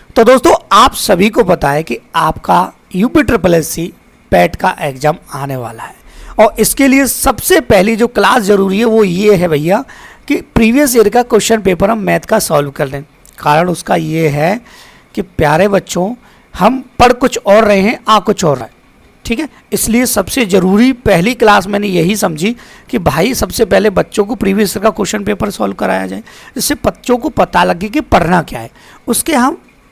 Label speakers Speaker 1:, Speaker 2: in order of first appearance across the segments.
Speaker 1: तो दोस्तों आप सभी को पता है कि आपका UPSSC पैट का एग्जाम आने वाला है और इसके लिए सबसे पहली जो क्लास ज़रूरी है वो ये है भैया कि प्रीवियस ईयर का क्वेश्चन पेपर हम मैथ का सॉल्व कर लें। कारण उसका ये है कि प्यारे बच्चों हम पढ़ कुछ और रहे हैं आ कुछ और रहा है, ठीक है। इसलिए सबसे ज़रूरी पहली क्लास मैंने यही समझी कि भाई सबसे पहले बच्चों को प्रीवियस ईयर का क्वेश्चन पेपर सॉल्व कराया जाए, जिससे बच्चों को पता लगे कि पढ़ना क्या है। उसके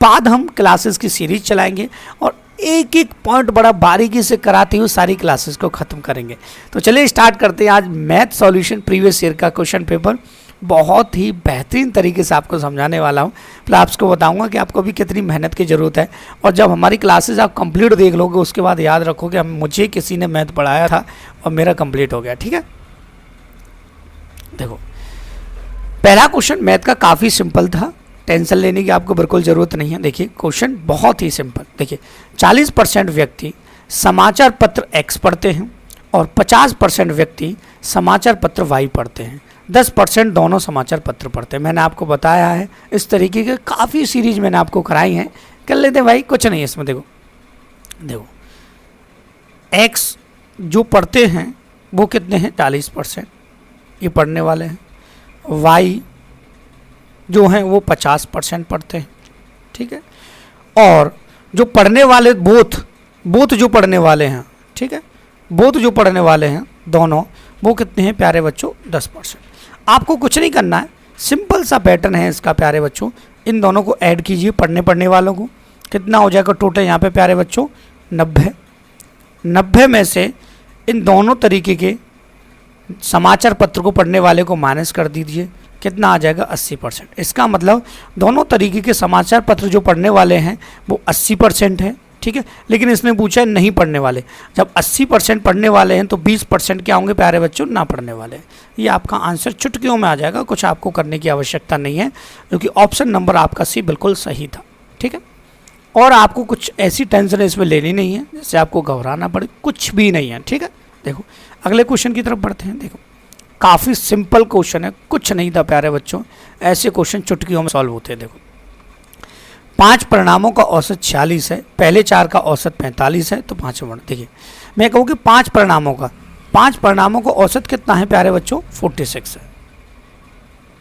Speaker 1: बाद हम क्लासेस की सीरीज चलाएंगे और एक एक पॉइंट बड़ा बारीकी से कराते हुए सारी क्लासेस को ख़त्म करेंगे। तो चलिए स्टार्ट करते हैं आज मैथ सॉल्यूशन प्रीवियस ईयर का क्वेश्चन पेपर। बहुत ही बेहतरीन तरीके से आपको समझाने वाला हूँ। फिर आपको बताऊंगा कि आपको भी कितनी मेहनत की ज़रूरत है और जब हमारी क्लासेस आप कंप्लीट देख लोगे उसके बाद याद रखो कि मुझे किसी ने मैथ पढ़ाया था और मेरा कंप्लीट हो गया, ठीक है। देखो पहला क्वेश्चन मैथ का काफ़ी सिंपल था, टेंशन लेने की आपको बिल्कुल ज़रूरत नहीं है। देखिए क्वेश्चन बहुत ही सिंपल। देखिए 40% व्यक्ति समाचार पत्र X पढ़ते हैं और 50% व्यक्ति समाचार पत्र Y पढ़ते हैं। 10% दोनों समाचार पत्र पढ़ते हैं। मैंने आपको बताया है इस तरीके के काफ़ी सीरीज मैंने आपको कराई हैं, कर लेते हैं भाई, कुछ नहीं है इसमें। देखो X जो पढ़ते हैं वो कितने हैं 40%, ये पढ़ने वाले हैं। Y जो हैं वो 50% पढ़ते हैं, ठीक है। और जो पढ़ने वाले बोथ जो पढ़ने वाले हैं, ठीक है, बोथ जो पढ़ने वाले हैं दोनों, वो कितने हैं प्यारे बच्चों 10%। आपको कुछ नहीं करना है, सिंपल सा पैटर्न है इसका प्यारे बच्चों। इन दोनों को ऐड कीजिए पढ़ने वालों को, कितना हो जाएगा टोटल यहाँ पे प्यारे बच्चों 90 में से इन दोनों तरीके के समाचार पत्र को पढ़ने वाले को माइनस कर दीजिए, कितना आ जाएगा 80%। इसका मतलब दोनों तरीके के समाचार पत्र जो पढ़ने वाले हैं वो 80% है, ठीक है। लेकिन इसने पूछा है नहीं पढ़ने वाले। जब 80% पढ़ने वाले हैं तो 20% क्या होंगे प्यारे बच्चों ना पढ़ने वाले। ये आपका आंसर चुटकियों में आ जाएगा, कुछ आपको करने की आवश्यकता नहीं है, क्योंकि ऑप्शन नंबर आपका सी बिल्कुल सही था, ठीक है। और आपको कुछ ऐसी टेंशन इसमें लेनी नहीं है जिससे आपको घबराना पड़े, कुछ भी नहीं है, ठीक है। देखो अगले क्वेश्चन की तरफ बढ़ते हैं। देखो काफ़ी सिंपल क्वेश्चन है, कुछ नहीं था प्यारे बच्चों, ऐसे क्वेश्चन चुटकियों में सॉल्व होते हैं। देखो 5 परिणामों का औसत 46 है, पहले 4 का औसत 45 है, तो 5वां। देखिए मैं कहूँ कि 5 परिणामों का औसत कितना है प्यारे बच्चों 46 है,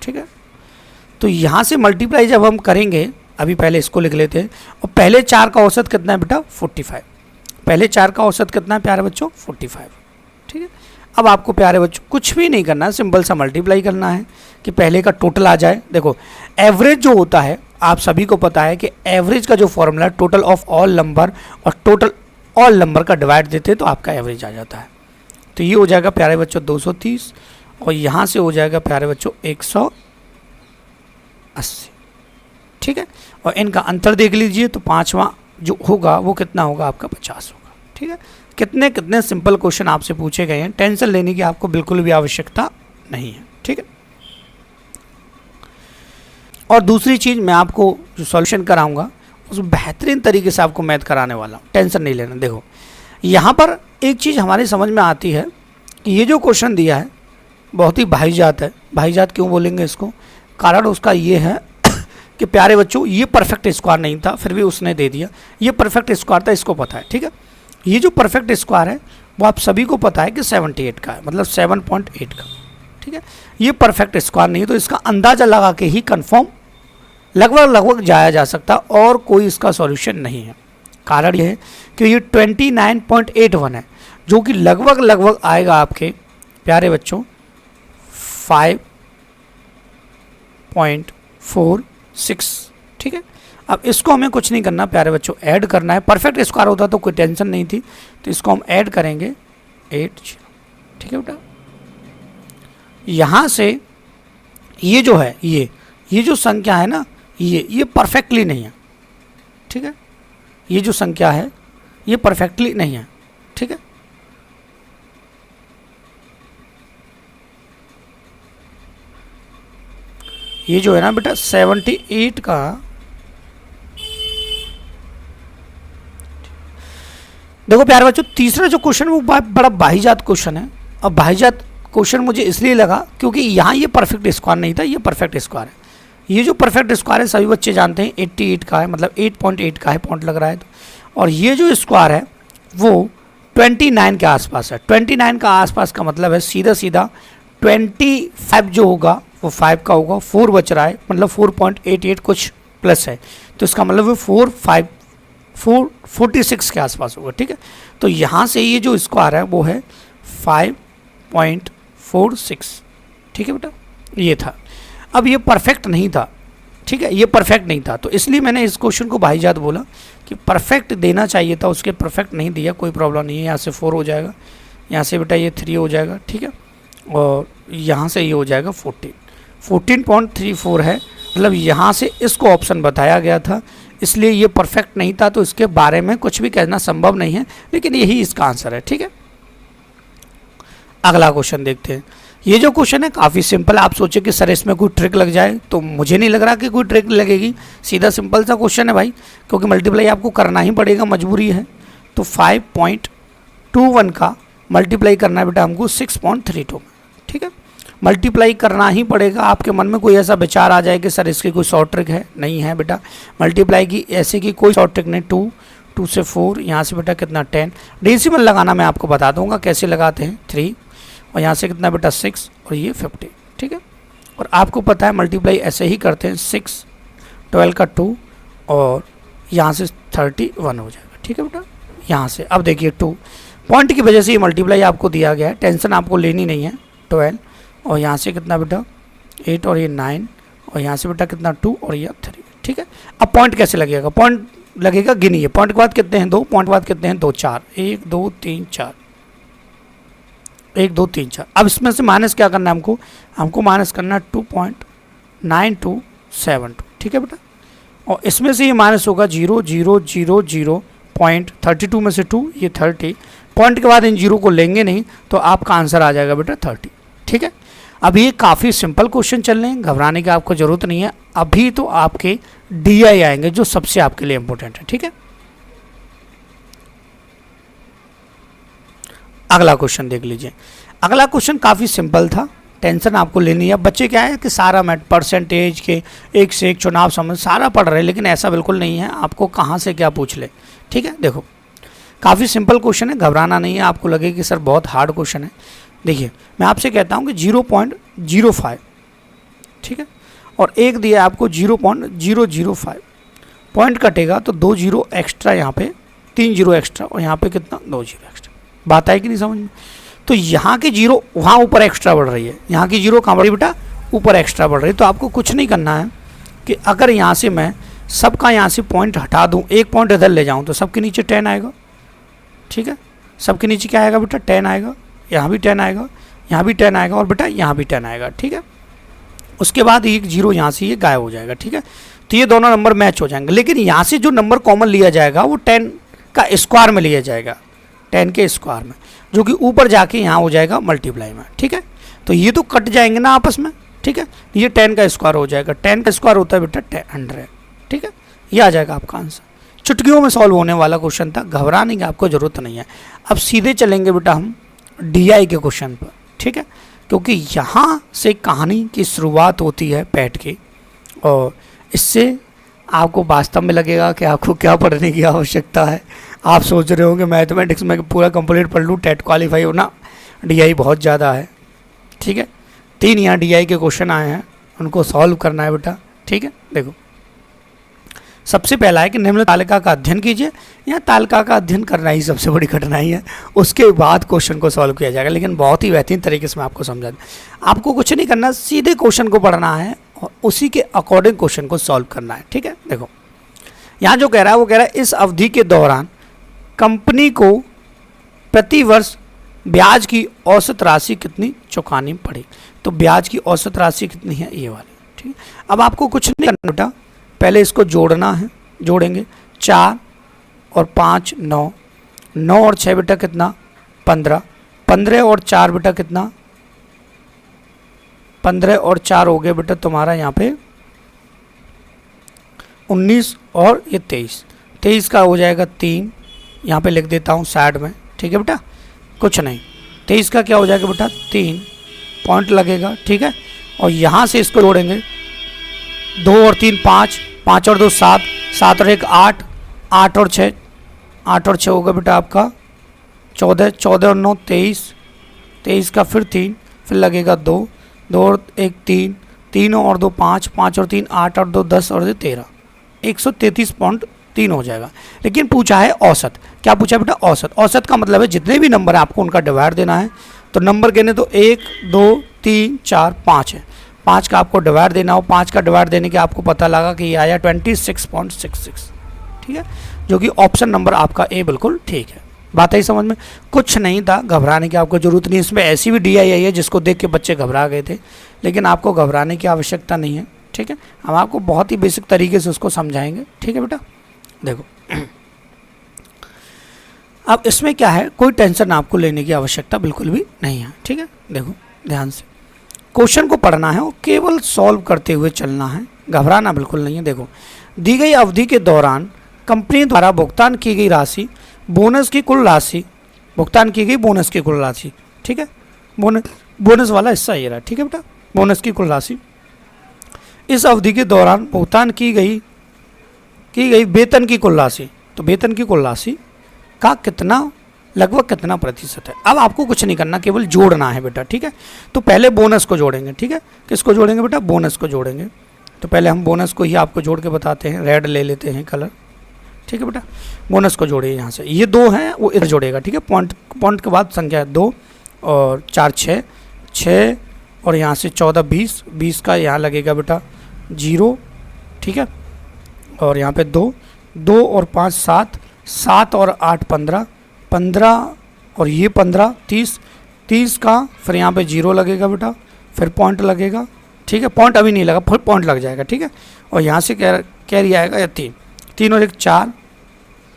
Speaker 1: ठीक है। तो यहाँ से मल्टीप्लाई जब हम करेंगे, अभी पहले इसको लिख लेते हैं, और पहले 4 का औसत कितना है बेटा 45। पहले 4 का औसत कितना है प्यारे बच्चों 45, ठीक है। अब आपको प्यारे बच्चों कुछ भी नहीं करना है, सिंपल सा मल्टीप्लाई करना है कि पहले का टोटल आ जाए। देखो एवरेज जो होता है आप सभी को पता है कि एवरेज का जो formula total of all number और टोटल ऑल नंबर का डिवाइड देते हैं तो आपका एवरेज आ जाता है। तो ये हो जाएगा प्यारे बच्चों 230 और यहाँ से हो जाएगा प्यारे बच्चों 180, ठीक है। और इनका अंतर देख लीजिए तो 5वां जो होगा वो कितना होगा आपका 50 होगा, ठीक है। कितने सिंपल क्वेश्चन आपसे पूछे गए हैं, टेंशन लेने की आपको बिल्कुल भी आवश्यकता नहीं है, ठीक है। और दूसरी चीज़ मैं आपको जो सॉल्यूशन कराऊंगा उस बेहतरीन तरीके से आपको मैथ कराने वाला हूँ, टेंशन नहीं लेना। देखो यहाँ पर एक चीज़ हमारी समझ में आती है कि ये जो क्वेश्चन दिया है बहुत ही भाईजात है। भाईजात क्यों बोलेंगे इसको, कारण उसका ये है कि प्यारे बच्चों ये परफेक्ट स्क्वायर नहीं था, फिर भी उसने दे दिया। ये परफेक्ट स्क्वायर था, इसको पता है, ठीक है। ये जो परफेक्ट स्क्वायर है वो आप सभी को पता है कि 78 का है, मतलब 7.8 का, ठीक है। ये परफेक्ट स्क्वायर नहीं है, तो इसका अंदाज़ा लगा के ही कंफर्म लगभग जाया जा सकता और कोई इसका सॉल्यूशन नहीं है। कारण ये है कि ये 29.81 है, जो कि लगभग आएगा आपके प्यारे बच्चों 5.46, ठीक है। अब इसको हमें कुछ नहीं करना प्यारे बच्चों, ऐड करना है। परफेक्ट स्क्वायर होता तो कोई टेंशन नहीं थी, तो इसको हम ऐड करेंगे 80, ठीक है बेटा। यहाँ से ये जो है ये जो संख्या है ना ये परफेक्टली नहीं है, ठीक है। ये जो संख्या है ये परफेक्टली नहीं है, ठीक है। ये जो है ना बेटा 78 का, देखो प्यारे बच्चों तीसरा जो क्वेश्चन वो बड़ा भाईजात क्वेश्चन है। अब भाईजात क्वेश्चन मुझे इसलिए लगा क्योंकि यहाँ ये परफेक्ट स्क्वायर नहीं था, ये परफेक्ट स्क्वायर है। ये जो परफेक्ट स्क्वायर है सभी बच्चे जानते हैं 88 का है, मतलब 8.8 का है, पॉइंट लग रहा है तो। और ये जो स्क्वायर है वो 29 के आसपास है। 29 का आसपास का मतलब है सीधा सीधा 25 जो होगा वो 5 का होगा, 4 बच रहा है, मतलब 4.88 कुछ प्लस है, तो इसका मतलब वो 46 के आसपास होगा। ठीक है, तो यहाँ से ये जो स्क्वायर है वो है 5.46। ठीक है बेटा, ये था। अब ये परफेक्ट नहीं था, ठीक है, ये परफेक्ट नहीं था, तो इसलिए मैंने इस क्वेश्चन को भाईजात बोला कि परफेक्ट देना चाहिए था, उसके परफेक्ट नहीं दिया, कोई प्रॉब्लम नहीं है। यहाँ से 4 हो जाएगा, यहाँ से बेटा ये 3 हो जाएगा, ठीक है, और यहाँ से ये हो जाएगा 14.34 है, मतलब यहाँ से इसको ऑप्शन बताया गया था, इसलिए ये परफेक्ट नहीं था, तो इसके बारे में कुछ भी कहना संभव नहीं है, लेकिन यही इसका आंसर है। ठीक है, अगला क्वेश्चन देखते हैं। ये जो क्वेश्चन है काफ़ी सिंपल है। आप सोचे कि सर इसमें कोई ट्रिक लग जाए, तो मुझे नहीं लग रहा कि कोई ट्रिक लगेगी, सीधा सिंपल सा क्वेश्चन है भाई, क्योंकि मल्टीप्लाई आपको करना ही पड़ेगा, मजबूरी है। तो 5.21 का मल्टीप्लाई करना है बेटा हमको 6.32 में। ठीक है, मल्टीप्लाई करना ही पड़ेगा। आपके मन में कोई ऐसा विचार आ जाए कि सर इसकी कोई शॉर्ट ट्रिक है, नहीं है बेटा, मल्टीप्लाई की ऐसे की कोई शॉर्ट ट्रिक नहीं। 2 से 4, यहाँ से बेटा कितना 10, डेसिमल लगाना मैं आपको बता दूंगा कैसे लगाते हैं, 3, और यहाँ से कितना बेटा 6, और ये 50। ठीक है, और आपको पता है मल्टीप्लाई ऐसे ही करते हैं, 6, 12 का 2, और यहाँ से 31 हो जाएगा। ठीक है बेटा, यहाँ से अब देखिए 2 पॉइंट की वजह से ये मल्टीप्लाई आपको दिया गया है, टेंशन आपको लेनी नहीं है। 12, और यहाँ से कितना बेटा 8, और ये 9, और यहाँ से बेटा कितना 2, और ये 3। ठीक है, अब पॉइंट कैसे लगेगा, पॉइंट लगेगा, गिनिए, पॉइंट के बाद कितने हैं 2, पॉइंट के बाद कितने हैं 2, 4, 1 2 3 4, 1 2 3 4। अब इसमें से माइनस क्या करना है हमको माइनस करना है 2.9272। ठीक है बेटा, और इसमें से ये माइनस होगा 0.32 में से 2, ये 30, पॉइंट के बाद इन जीरो को लेंगे नहीं, तो आपका आंसर आ जाएगा बेटा 30। ठीक है, अब ये काफ़ी सिंपल क्वेश्चन चल रहे हैं, घबराने की आपको ज़रूरत नहीं है। अभी तो आपके DI आएंगे जो सबसे आपके लिए इंपॉर्टेंट है। ठीक है, अगला क्वेश्चन देख लीजिए। अगला क्वेश्चन काफ़ी सिंपल था, टेंशन आपको लेनी है। बच्चे क्या है कि सारा मैथ परसेंटेज के एक से एक चुनाव समझ सारा पढ़ रहे हैं, लेकिन ऐसा बिल्कुल नहीं है, आपको कहाँ से क्या पूछ ले। ठीक है, देखो काफ़ी सिंपल क्वेश्चन है, घबराना नहीं है। आपको लगे कि सर बहुत हार्ड क्वेश्चन है, देखिए मैं आपसे कहता हूँ कि 0.05, ठीक है, और एक दिया आपको 0.005, पॉइंट कटेगा तो 2 जीरो एक्स्ट्रा, यहाँ पे 3 जीरो एक्स्ट्रा, और यहाँ पे कितना 2 जीरो एक्स्ट्रा। बात आई कि नहीं समझ में? तो यहाँ की जीरो वहाँ ऊपर एक्स्ट्रा बढ़ रही है, यहाँ की जीरो कहाँ बढ़ रही बेटा, ऊपर एक्स्ट्रा बढ़ रही है। तो आपको कुछ नहीं करना है कि अगर यहाँ से मैं सबका यहाँ से पॉइंट हटा दूँ, एक पॉइंट इधर ले जाऊँ, तो सबके नीचे 10 आएगा। ठीक है, सबके नीचे क्या आएगा बेटा 10 आएगा, यहाँ भी 10 आएगा, यहाँ भी 10 आएगा, और बेटा यहाँ भी 10 आएगा। ठीक है, उसके बाद एक जीरो यहाँ से ये गायब हो जाएगा। ठीक है, तो ये दोनों नंबर मैच हो जाएंगे, लेकिन यहाँ से जो नंबर कॉमन लिया जाएगा वो 10 का स्क्वायर में लिया जाएगा, 10 के स्क्वायर में, जो कि ऊपर जाके यहाँ हो जाएगा मल्टीप्लाई में। ठीक है, तो ये तो कट जाएंगे ना आपस में। ठीक है, ये 10 का स्क्वायर हो जाएगा, 10 का स्क्वायर होता है बेटा 100। ठीक है, ये आ जाएगा आपका आंसर। चुटकियों में सॉल्व होने वाला क्वेश्चन था, घबराने की आपको ज़रूरत नहीं है। अब सीधे चलेंगे बेटा हम DI के क्वेश्चन पर। ठीक है, क्योंकि यहाँ से कहानी की शुरुआत होती है पैट की, और इससे आपको वास्तव में लगेगा कि आपको क्या पढ़ने की आवश्यकता है। आप सोच रहे होंगे मैथमेटिक्स में पूरा कंप्लीट पढ़ लूँ, टेट क्वालिफाई होना, DI बहुत ज़्यादा है। ठीक है, 3 यहाँ DI के क्वेश्चन आए हैं, उनको सॉल्व करना है बेटा। ठीक है, देखो सबसे पहला है कि निम्न तालिका का अध्ययन कीजिए। यहाँ तालिका का अध्ययन करना ही सबसे बड़ी कठिनाई है, उसके बाद क्वेश्चन को सॉल्व किया जाएगा, लेकिन बहुत ही बेहतरीन तरीके से मैं आपको समझा दूँ। आपको कुछ नहीं करना, सीधे क्वेश्चन को पढ़ना है और उसी के अकॉर्डिंग क्वेश्चन को सॉल्व करना है। ठीक है, देखो यहाँ जो कह रहा है वो कह रहा है इस अवधि के दौरान कंपनी को प्रति वर्ष ब्याज की औसत राशि कितनी चुकानी पड़ी। तो ब्याज की औसत राशि कितनी है, ये वाली। ठीक है, अब आपको कुछ नहीं करना बेटा, पहले इसको जोड़ना है, जोड़ेंगे 4 और 5 9, 9 और 6 बेटा कितना 15, 15 और 4 बेटा कितना 15 और 4 हो गए बेटा तुम्हारा यहाँ पे 19, और ये 23, 23 का हो जाएगा 3, यहाँ पे लिख देता हूँ साइड में। ठीक है बेटा, कुछ नहीं, 23 का क्या हो जाएगा बेटा 3 पॉइंट लगेगा। ठीक है, और यहाँ से इसको जोड़ेंगे 2 और 3 5, 5 और 2 7, 7 और 1 8, 8 और 6, 8 और 6 होगा बेटा आपका 14, 14 और 9 23, 23 का फिर 3, फिर लगेगा 2, 2 और 1 3, 3 और 2 5, 5 और 3 8 और 2 10 और 13, 133.3 हो जाएगा। लेकिन पूछा है औसत। क्या पूछा है बेटा? औसत। औसत का मतलब है जितने भी नंबर है आपको उनका डिवाइड देना है। तो नंबर कहने तो 1 2 3 4 5 है, 5 का आपको डिवाइड देना हो। 5 का डिवाइड देने के आपको पता लगा कि ये आया 26.66, ठीक है, जो कि ऑप्शन नंबर आपका ए बिल्कुल ठीक है। बात आई समझ में? कुछ नहीं था, घबराने की आपको जरूरत नहीं। इसमें ऐसी भी DI आई है जिसको देख के बच्चे घबरा गए थे, लेकिन आपको घबराने की आवश्यकता नहीं है, ठीक है। हम आपको बहुत ही बेसिक तरीके से उसको समझाएंगे, ठीक है बेटा। देखो अब इसमें क्या है, कोई टेंशन आपको लेने की आवश्यकता बिल्कुल भी नहीं है, ठीक है। देखो ध्यान से क्वेश्चन को पढ़ना है और केवल सॉल्व करते हुए चलना है, घबराना बिल्कुल नहीं है। देखो, दी गई अवधि के दौरान कंपनी द्वारा भुगतान की गई राशि, बोनस की कुल राशि, भुगतान की गई बोनस की कुल राशि, ठीक है, बोनस वाला हिस्सा ये रहा, ठीक है बेटा, बोनस की कुल राशि। इस अवधि के दौरान भुगतान की गई वेतन की कुल राशि, तो वेतन की कुल राशि का कितना, लगभग कितना प्रतिशत है। अब आपको कुछ नहीं करना, केवल जोड़ना है बेटा, ठीक है। तो पहले बोनस को जोड़ेंगे, ठीक है। किसको जोड़ेंगे बेटा? बोनस को जोड़ेंगे। तो पहले हम बोनस को ही आपको जोड़ के बताते हैं, रेड ले लेते हैं कलर, ठीक है बेटा। बोनस को जोड़िए यहाँ से, ये 2 हैं वो इधर जोड़ेगा, ठीक है। पॉइंट के बाद संख्या है 2 और 4 6 और यहाँ से 14 20, 20 का यहाँ लगेगा बेटा 0, ठीक है। और यहाँ पे 2 और 5 7, 7 और 8 15, 15 और ये 15 30, 30 का फिर यहाँ पे 0 लगेगा बेटा, फिर पॉइंट लगेगा, ठीक है। पॉइंट अभी नहीं लगा, फिर पॉइंट लग जाएगा, ठीक है। और यहाँ से कैरी आएगा या 3 और 1 4,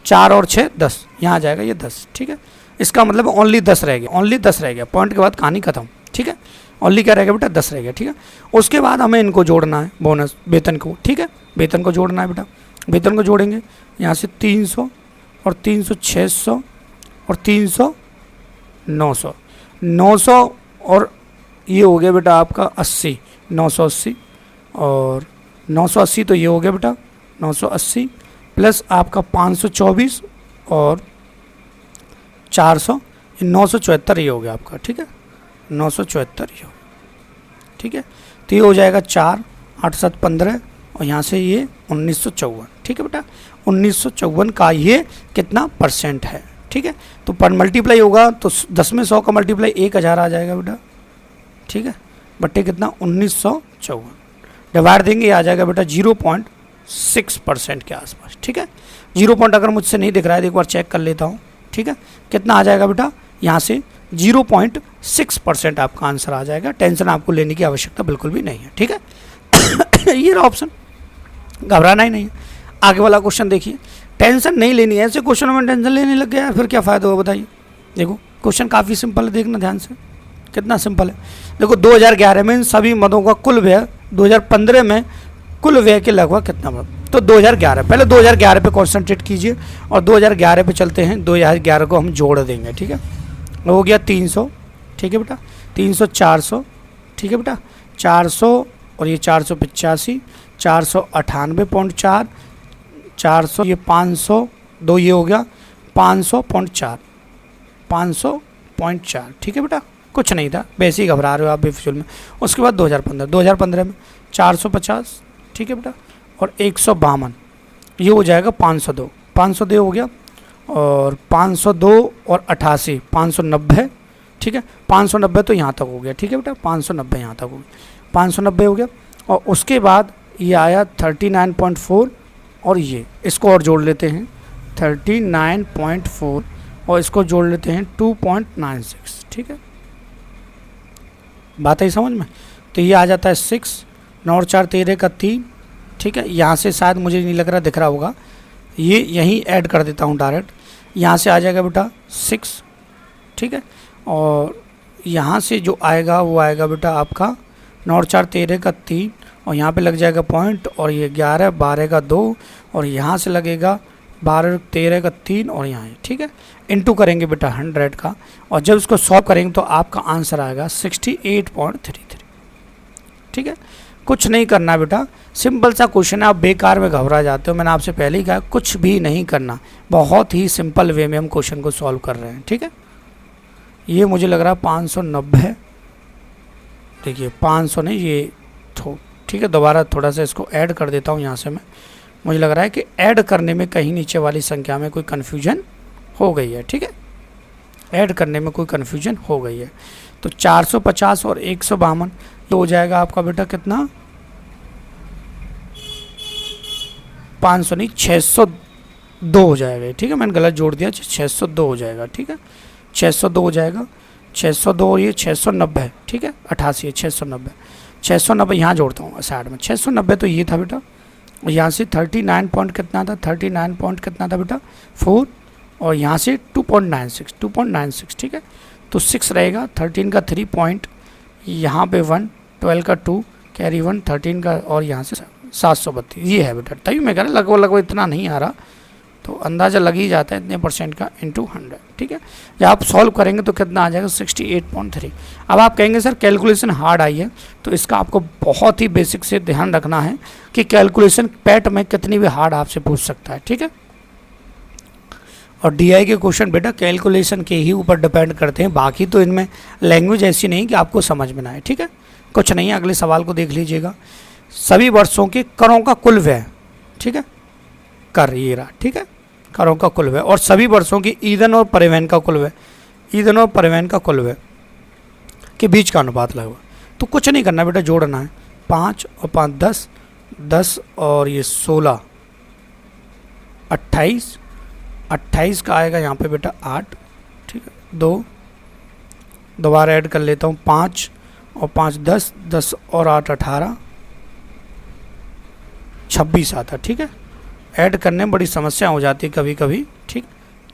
Speaker 1: 4 और 6 10, यहाँ आ जाएगा ये 10, ठीक है। इसका मतलब ओनली 10 रह गया, ओनली 10 रह गया, पॉइंट के बाद कहानी खत्म, ठीक है। ओनली क्या रहेगा बेटा? 10 रह गया, ठीक है। उसके बाद हमें इनको जोड़ना है, बोनस वेतन को, ठीक है। वेतन को जोड़ना है बेटा, वेतन को जोड़ेंगे यहाँ से 300 और 300 600 और 300 900, 900 और ये हो गया बेटा आपका 80, 980 और 980, तो ये हो गया बेटा 980 प्लस आपका 524 और 400, 974 ये हो गया आपका, ठीक है। 974 ये हो, ठीक है। तो ये हो जाएगा 4 8 7 15 और यहाँ से ये 1954, ठीक है बेटा। 1954 का ये कितना परसेंट है, ठीक है। तो पर मल्टीप्लाई होगा तो 10 में 100 का मल्टीप्लाई 1000 आ जाएगा बेटा, ठीक है। बट्टे कितना? 1954, डिवाइड देंगे आ जाएगा बेटा 0.6% के आसपास, ठीक है। 0 पॉइंट अगर मुझसे नहीं दिख रहा है, एक बार चेक कर लेता हूँ, ठीक है। कितना आ जाएगा बेटा? यहाँ से 0.6% आपका आंसर आ जाएगा। टेंशन आपको लेने की आवश्यकता बिल्कुल भी नहीं है, ठीक है। ये रहा ऑप्शन, घबराना ही नहीं है। आगे वाला क्वेश्चन देखिए, टेंशन नहीं लेनी है, ऐसे क्वेश्चन में टेंशन लेने लग गया फिर क्या फ़ायदा होगा बताइए। देखो क्वेश्चन काफ़ी सिंपल है, देखना ध्यान से कितना सिंपल है। देखो 2011 में इन सभी मदों का कुल व्यय 2015 में कुल व्यय के लगभग कितना मद, तो 2011, पहले 2011 पे कॉन्सेंट्रेट कीजिए और 2011 पे चलते हैं। 2011 को हम जोड़ देंगे, ठीक है। हो गया 300, ठीक है बेटा, 300 400, ठीक है बेटा, 400 और ये 485, 498.4, 400 ये 500, 2 ये हो गया 500.4, 500.4, ठीक है बेटा। कुछ नहीं था, वैसे ही घबरा रहे हो आप बेफिजूल में। उसके बाद 2015 में 450, ठीक है बेटा, और 152, ये हो जाएगा 502, 502 हो गया और 502 और 88 590, ठीक है। 590 तो यहाँ तक हो गया, ठीक है बेटा, 590 यहाँ तक हो गया, 590 हो गया। और उसके बाद ये आया 39.4 और ये इसको और जोड़ लेते हैं 39.4 और इसको जोड़ लेते हैं 2.96, ठीक है। बात है समझ में? तो ये आ जाता है 6, 9 और 4 13 का 3, ठीक है। यहाँ से शायद मुझे नहीं लग रहा, दिख रहा होगा, ये यहीं ऐड कर देता हूँ डायरेक्ट, यहाँ से आ जाएगा बेटा 6, ठीक है। और यहाँ से जो आएगा वो आएगा बेटा आपका 9 और 4 13 का 3 और यहाँ पे लग जाएगा पॉइंट और ये 11 12 का 2 और यहाँ से लगेगा 12 13 का 3 और यहाँ, ठीक है। इनटू करेंगे बेटा 100 का और जब इसको सॉल्व करेंगे तो आपका आंसर आएगा 68.33, ठीक है। कुछ नहीं करना बेटा, सिंपल सा क्वेश्चन है, आप बेकार में घबरा जाते हो। मैंने आपसे पहले ही कहा कुछ भी नहीं करना, बहुत ही सिंपल वे में हम क्वेश्चन को सॉल्व कर रहे हैं, ठीक है। ये मुझे लग रहा है 590, देखिए 500 नहीं, ये ठीक है, दोबारा थोड़ा सा इसको ऐड कर देता हूँ यहाँ से मैं। मुझे लग रहा है कि ऐड करने में कहीं नीचे वाली संख्या में कोई कन्फ्यूजन हो गई है, ठीक है, ऐड करने में कोई कन्फ्यूजन हो गई है। तो 450 और 152 तो हो जाएगा आपका बेटा कितना, 500 नहीं 602 हो जाएगा, ठीक है, मैंने गलत जोड़ दिया, 602 हो जाएगा, ठीक है, 602 हो जाएगा, 602 और ये 690, ठीक है, 88 690 यहाँ जोड़ता हूँ साइड में, 690 तो ये था बेटा, यहाँ से 39 पॉइंट कितना था, 39 पॉइंट कितना था बेटा 4, और यहाँ से 2.96, ठीक है, तो 6 रहेगा, 13 का 3 पॉइंट, यहाँ पे 1, 12 का 2, कैरी 1, 13 का, और यहाँ से 732, ये है बेटा। तभी मैं कह रहा लगभग इतना नहीं आ रहा, तो अंदाज़ा लग ही जाता है इतने परसेंट का इंटू 100, ठीक है। जब आप सॉल्व करेंगे तो कितना आ जाएगा 68.3। अब आप कहेंगे सर कैलकुलेशन हार्ड आई है, तो इसका आपको बहुत ही बेसिक से ध्यान रखना है कि कैलकुलेशन पैट में कितनी भी हार्ड आपसे पूछ सकता है, ठीक है। और डीआई के क्वेश्चन बेटा कैलकुलेशन के ही ऊपर डिपेंड करते हैं, बाकी तो इनमें लैंग्वेज ऐसी नहीं कि आपको समझ में ना आए, ठीक है। कुछ नहीं है, अगले सवाल को देख लीजिएगा। सभी वर्षों के करों का कुल व्यय, ठीक है, कर ये रहा, ठीक है, करों का कुल व्यय, और सभी वर्षों की ईंधन और परिवहन का कुल व्यय, ईंधन और परिवहन का कुल व्यय के बीच का अनुपात लगभग। तो कुछ नहीं करना बेटा, जोड़ना है, 5 और 5 10, 10 और ये 16 28, 28 का आएगा यहाँ पे बेटा 8, ठीक है, 2 दोबारा ऐड कर लेता हूँ, 5 और 5 10, 10 और 8 18, 26 आता, ठीक है। ऐड करने में बड़ी समस्या हो जाती है कभी कभी, ठीक,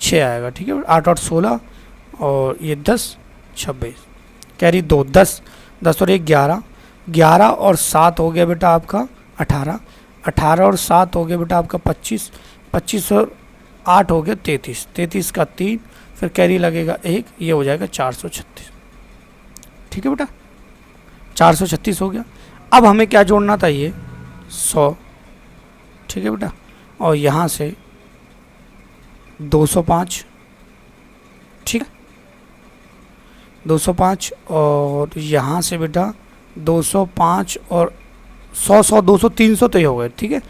Speaker 1: 6 आएगा, ठीक है, 8 और 16 और ये 10 26, कैरी 2, 10 और 1 11, 11 और 7 हो गया बेटा आपका 18, 18 और 7 हो गया बेटा आपका 25, 25 और 8 हो गया 33, 33 का 3, फिर कैरी लगेगा 1, ये हो जाएगा 436, ठीक है बेटा, 436 हो गया। अब हमें क्या जोड़ना था, ये 100, ठीक है बेटा, और यहाँ से 205, ठीक है, 205, और यहाँ से बेटा 205 और 100 100 200 300 तो ये हो गए, ठीक है,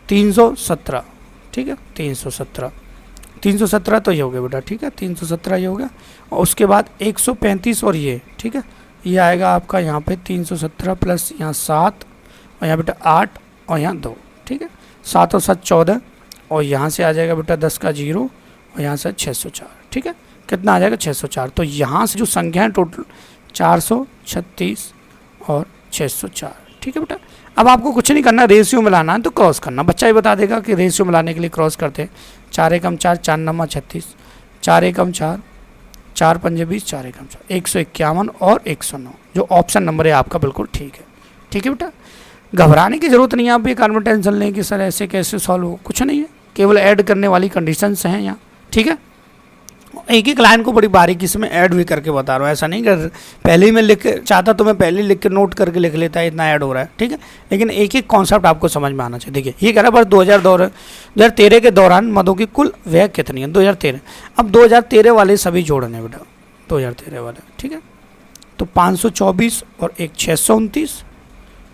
Speaker 1: 317, ठीक है, 317 तो ये हो गया बेटा, ठीक है, 317 ये हो गया। और उसके बाद 135 और ये, ठीक है, ये आएगा आपका यहाँ पे 317 प्लस यहाँ 7 और यहाँ बेटा 8 और यहाँ 2, ठीक है, 7 और 7 14, और यहाँ से आ जाएगा बेटा 10 का 0 और यहाँ से 604, ठीक है, कितना आ जाएगा 604। तो यहाँ से जो संख्या है टोटल 436 और 604, ठीक है बेटा। अब आपको कुछ नहीं करना, रेशियो मिलाना है तो क्रॉस करना, बच्चा ही बता देगा कि रेशियो मिलाने के लिए क्रॉस करते हैं। 4 एकम 4, 4 नम्मा 36, 4 एकम 4, 4 पंजे 20, 4 एकम 4, 151 और 109, जो ऑप्शन नंबर है आपका बिल्कुल ठीक है, ठीक है बेटा। घबराने की जरूरत नहीं है, आप बेकार में टेंशन लें कि सर ऐसे कैसे सॉल्व हो, कुछ नहीं है, केवल ऐड करने वाली कंडीशंस हैं यहाँ, ठीक है। एक एक लाइन को बड़ी बारीकी से मैं ऐड भी करके बता रहा हूँ, ऐसा नहीं कर पहले ही मैं लिख के चाहता तो मैं पहले ही लिख के नोट करके लिख लेता है इतना ऐड हो रहा है, ठीक है, लेकिन एक एक कॉन्सेप्ट आपको समझ में आना चाहिए। देखिए ये कह रहा है बस 2013 के दौरान मदों की कुल व्यय कितनी है, 2013। अब 2013 वाले सभी जोड़ने बेटा, 2013 वाले, ठीक है, तो 524 और एक 629,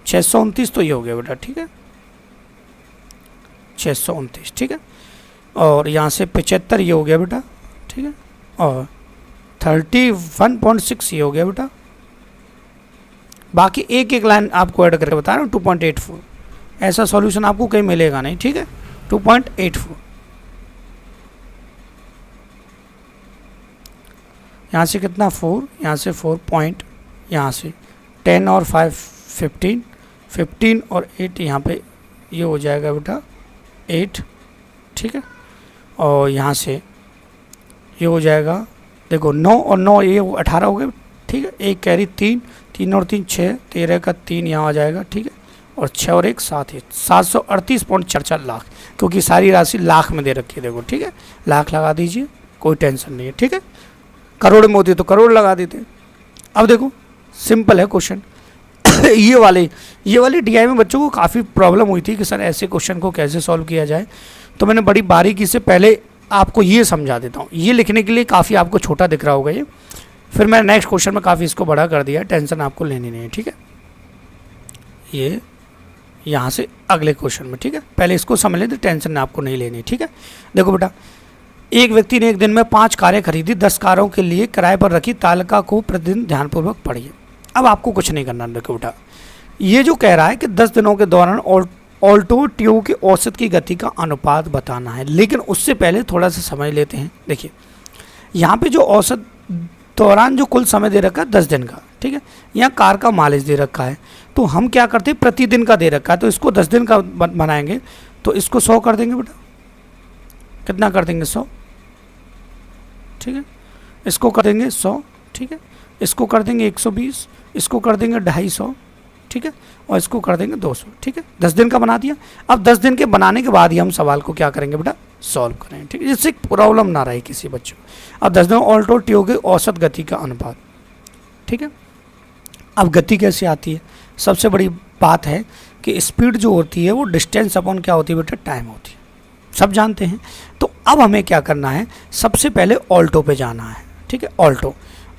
Speaker 1: 629 तो ये हो गया बेटा, ठीक है, 629, ठीक है, और यहाँ से 75 ये हो गया बेटा, ठीक है, और 31.6 ये हो गया बेटा। बाकी एक एक लाइन आपको ऐड करके बता रहा हूँ, 2.84, ऐसा सॉल्यूशन आपको कहीं मिलेगा नहीं, ठीक है, 2.84। यहाँ से कितना 4, यहाँ से 4 पॉइंट, यहाँ से 10 और 5 15, 15 और 8 यहाँ पे ये हो जाएगा बेटा 8, ठीक है, और यहाँ से ये हो जाएगा, देखो 9 और 9 ये 18 हो गए, ठीक है, एक कैरी 3, 3 और 3 6, 13 का 3 यहाँ आ जाएगा, ठीक है, और 6 और 1 7 है, 738.44 लाख, क्योंकि सारी राशि लाख में दे रखी है, देखो, ठीक है, लाख लगा दीजिए, कोई टेंशन नहीं है, ठीक है। करोड़ में होती तो करोड़ लगा देते। अब देखो सिंपल है क्वेश्चन ये वाली डीआई में बच्चों को काफ़ी प्रॉब्लम हुई थी कि सर ऐसे क्वेश्चन को कैसे सॉल्व किया जाए। तो मैंने बड़ी बारीकी से पहले आपको ये समझा देता हूँ। ये लिखने के लिए काफ़ी आपको छोटा दिख रहा होगा ये, फिर मैंने नेक्स्ट क्वेश्चन में काफ़ी इसको बड़ा कर दिया, टेंशन आपको लेनी नहीं है, ठीक है। ये यहाँ से अगले क्वेश्चन में, ठीक है, पहले इसको समझ लेते, टेंशन आपको नहीं लेनी, ठीक है। देखो बेटा, एक व्यक्ति ने एक दिन में 5 कारें खरीदी, 10 कारों के लिए किराए पर रखी तालिका को प्रतिदिन ध्यानपूर्वक पढ़िए। अब आपको कुछ नहीं करना। देखो बेटा, ये जो कह रहा है कि 10 दिनों के दौरान ऑल्टो ट्यूब की औसत की गति का अनुपात बताना है, लेकिन उससे पहले थोड़ा सा समझ लेते हैं। देखिए, यहाँ पे जो औसत दौरान जो कुल समय दे रखा है 10 दिन का, ठीक है, यहाँ कार का माइलेज दे रखा है, तो हम क्या करते हैं, प्रतिदिन का दे रखा है, तो इसको 10 दिन का बनाएंगे, तो इसको 100 कर देंगे बेटा। कितना कर देंगे, 100, ठीक है। इसको कर देंगे 100, ठीक है। इसको कर देंगे 120, इसको कर देंगे 250, ठीक है, और इसको कर देंगे 200, ठीक है। 10 दिन का बना दिया। अब 10 दिन के बनाने के बाद ही हम सवाल को क्या करेंगे बेटा, सॉल्व करेंगे, ठीक है, जिससे प्रॉब्लम ना रहे किसी बच्चों को। अब 10 दिन ऑल्टो ट्यूब की औसत गति का अनुपात, ठीक है। अब गति कैसे आती है, सबसे बड़ी बात है कि स्पीड जो होती है वो डिस्टेंस अपॉन क्या होती है बेटा, टाइम होती है, सब जानते हैं। तो अब हमें क्या करना है, सबसे पहले ऑल्टो पे जाना है, ठीक है।